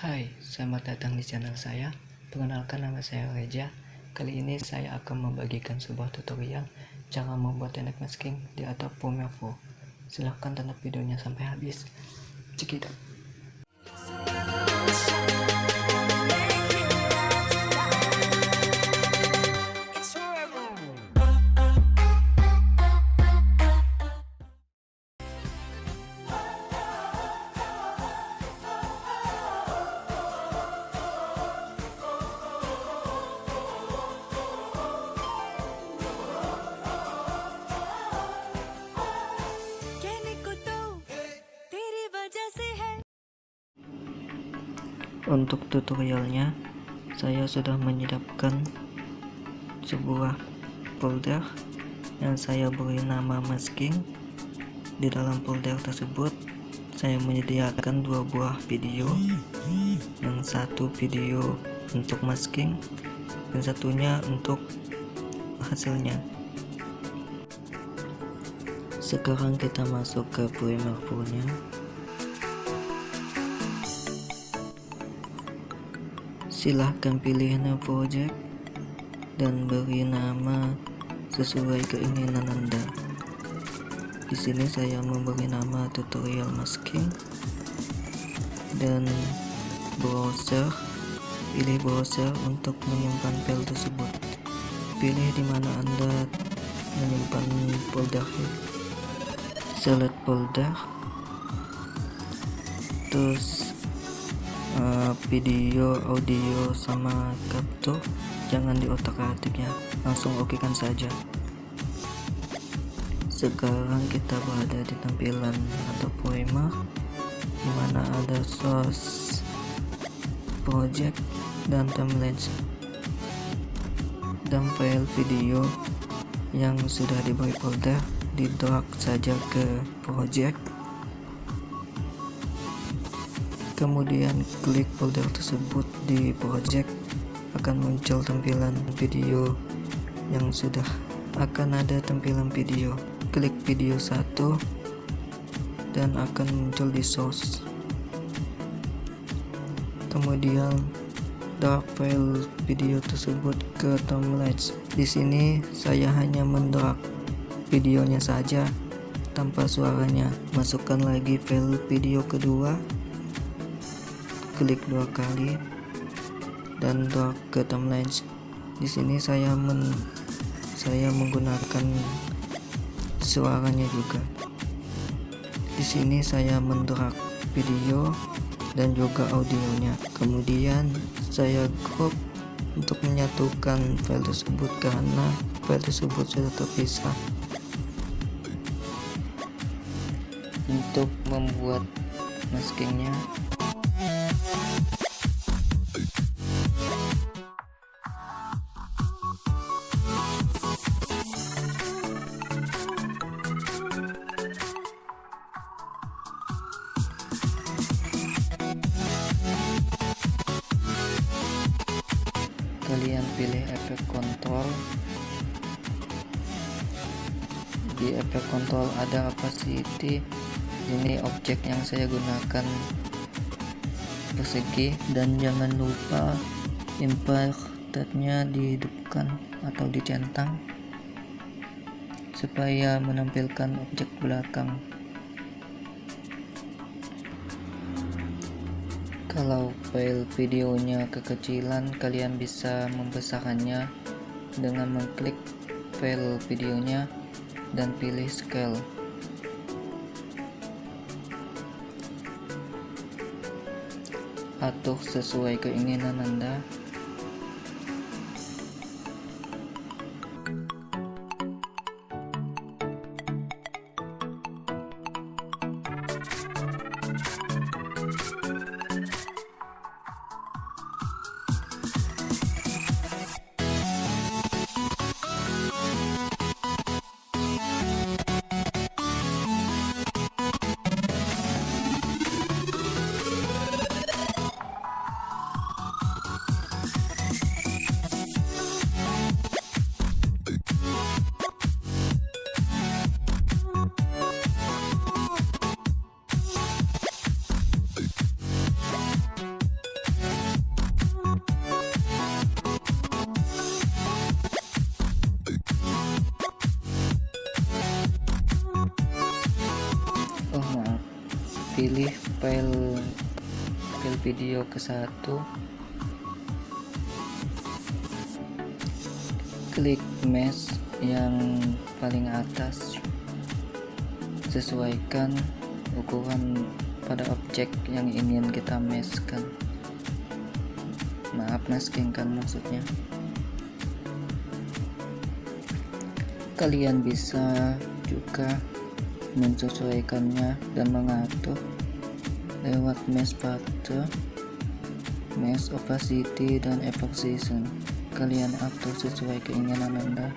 Hai, selamat datang di channel saya. Perkenalkan, nama saya Reza. Kali ini saya akan membagikan sebuah tutorial cara membuat teknik masking di Adobe Premiere. Silahkan tonton videonya sampai habis. Check it out. Untuk tutorialnya, saya sudah menyediakan sebuah folder yang saya beri nama masking. Di dalam folder tersebut, saya menyediakan dua buah video. Yang satu video untuk masking, dan satunya untuk hasilnya. Sekarang kita masuk ke Premiere Pro-nya. Silahkan pilih new project dan beri nama sesuai keinginan Anda. Di sini saya memberi nama tutorial masking dan browser. Pilih browser untuk menyimpan file tersebut. Pilih di mana Anda menyimpan folder. Select folder. Terus video, audio, sama capture jangan diotak-atik ya, langsung okekan saja. Sekarang kita berada di tampilan Adobe Premiere, dimana ada source, project, dan templates, dan file video yang sudah diberi folder di drag saja ke project. Kemudian klik folder tersebut di project, akan muncul tampilan video yang sudah akan ada tampilan video. Klik video 1 dan akan muncul di source. Kemudian drag file video tersebut ke templates. Di sini saya hanya mendrag videonya saja tanpa suaranya. Masukkan lagi file video kedua. Klik dua kali dan drag ke templates. Di sini saya menggunakan suaranya juga. Di sini saya mendrag video dan juga audionya. Kemudian saya crop untuk menyatukan file tersebut karena file tersebut sudah terpisah. Untuk membuat maskingnya, kalian pilih efek kontrol. Di efek kontrol ada opacity. Ini objek yang saya gunakan persegi, dan jangan lupa invertednya dihidupkan atau dicentang supaya menampilkan objek belakang. Kalau file videonya kekecilan, kalian bisa membesarkannya dengan mengklik file videonya dan pilih scale. Atur sesuai keinginan Anda. pilih file video ke satu, klik mesh yang paling atas, sesuaikan ukuran pada objek yang ingin kita meshkan, maskingkan maksudnya. Kalian bisa juga menyesuaikannya dan mengatur lewat mesh factor, mesh opacity, dan exposure. Kalian atur sesuai keinginan Anda.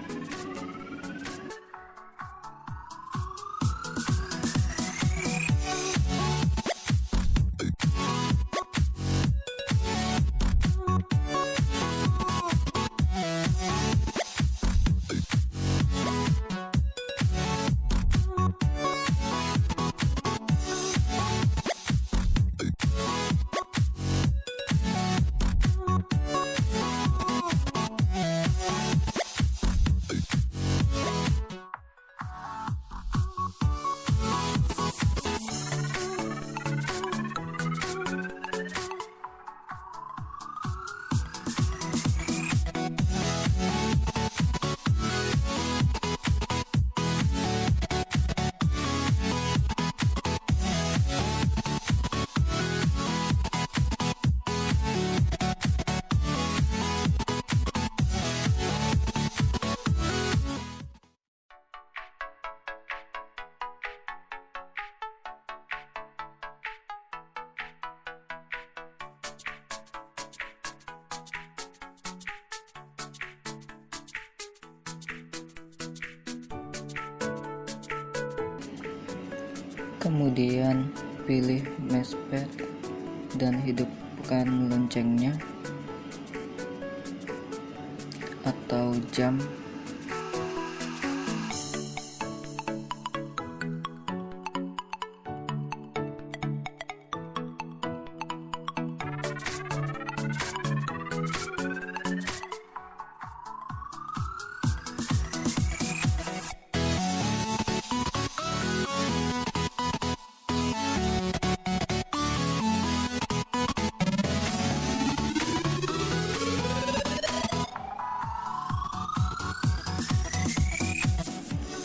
Kemudian pilih mesh pad dan hidupkan loncengnya atau jam.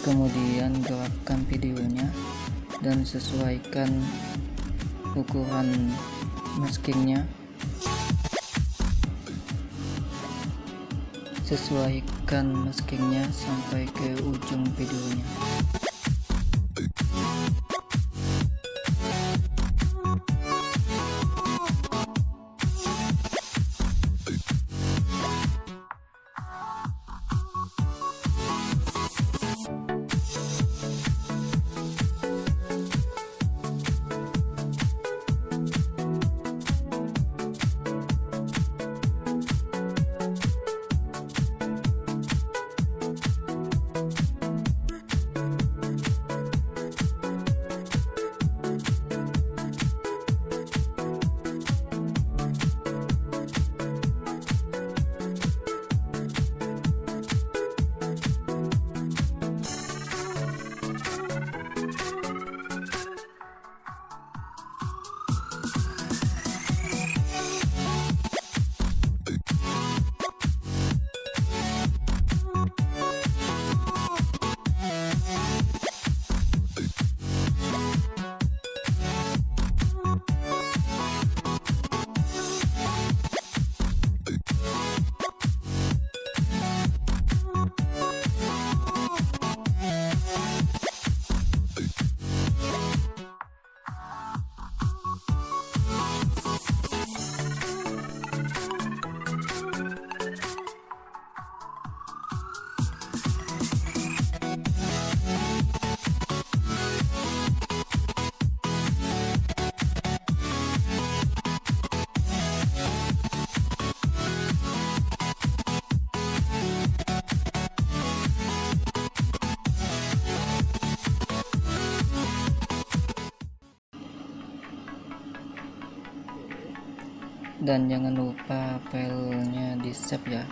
Kemudian gerakkan videonya dan sesuaikan ukuran maskingnya. Sesuaikan maskingnya sampai ke ujung videonya. Dan jangan lupa filenya di save ya.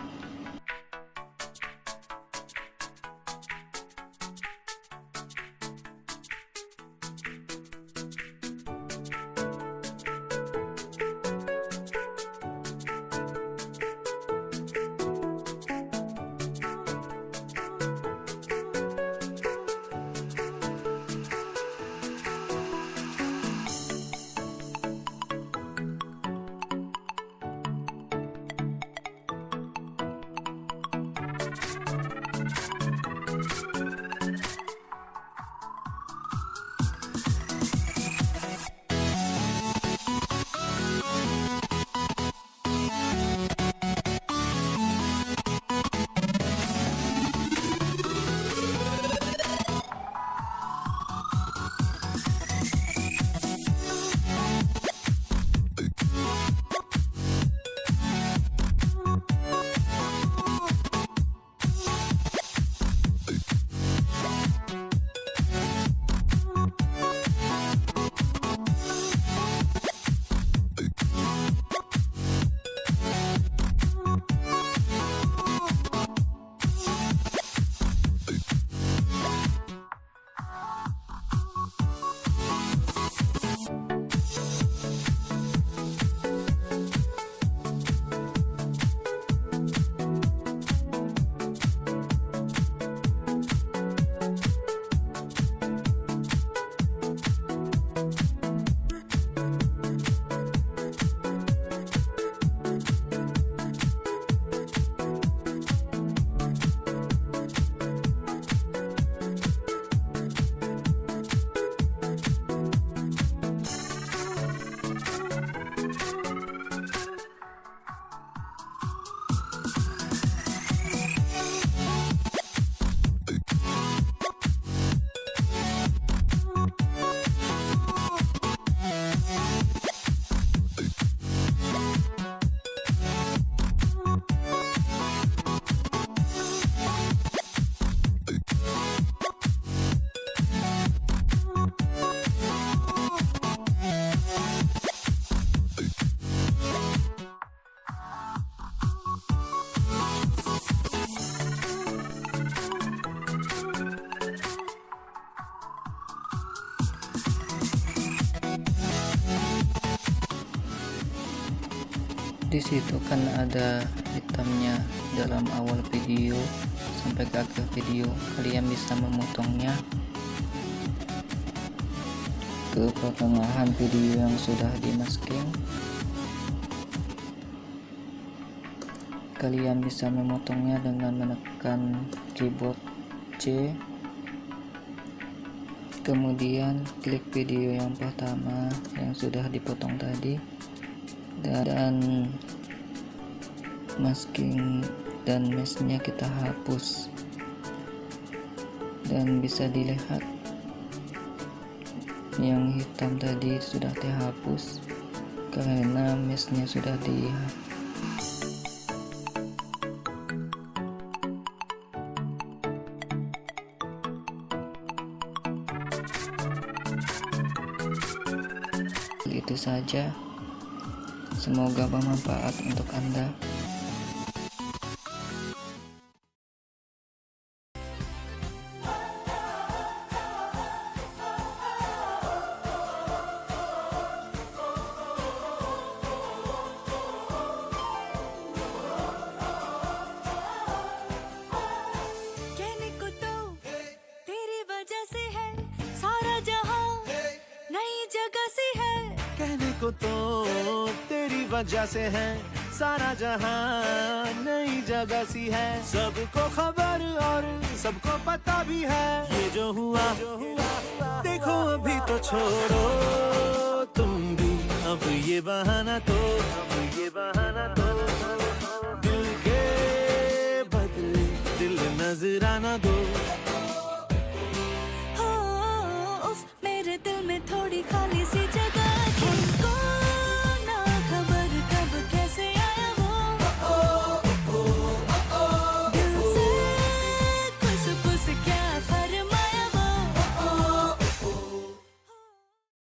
Di situ kan ada hitamnya dalam awal video sampai ke akhir video. Kalian bisa memotongnya ke pertengahan video yang sudah di masking. Kalian bisa memotongnya dengan menekan keyboard C, kemudian klik video yang pertama yang sudah dipotong tadi, dan masking dan meshnya kita hapus, dan bisa dilihat yang hitam tadi sudah dihapus karena meshnya sudah dihapus. Itu saja, semoga bermanfaat untuk Anda. कहने को तो तेरी वजह से है सारा जहां नई जगह से है, कहने को तो तेरी वजह से है सारा जहां नई जगह सी है। सबको खबर और सबको पता भी है ये जो हुआ देखो अभी तो छोड़ो तुम भी अब ये बहाना तो दिल के बदले दिल नजराना दो।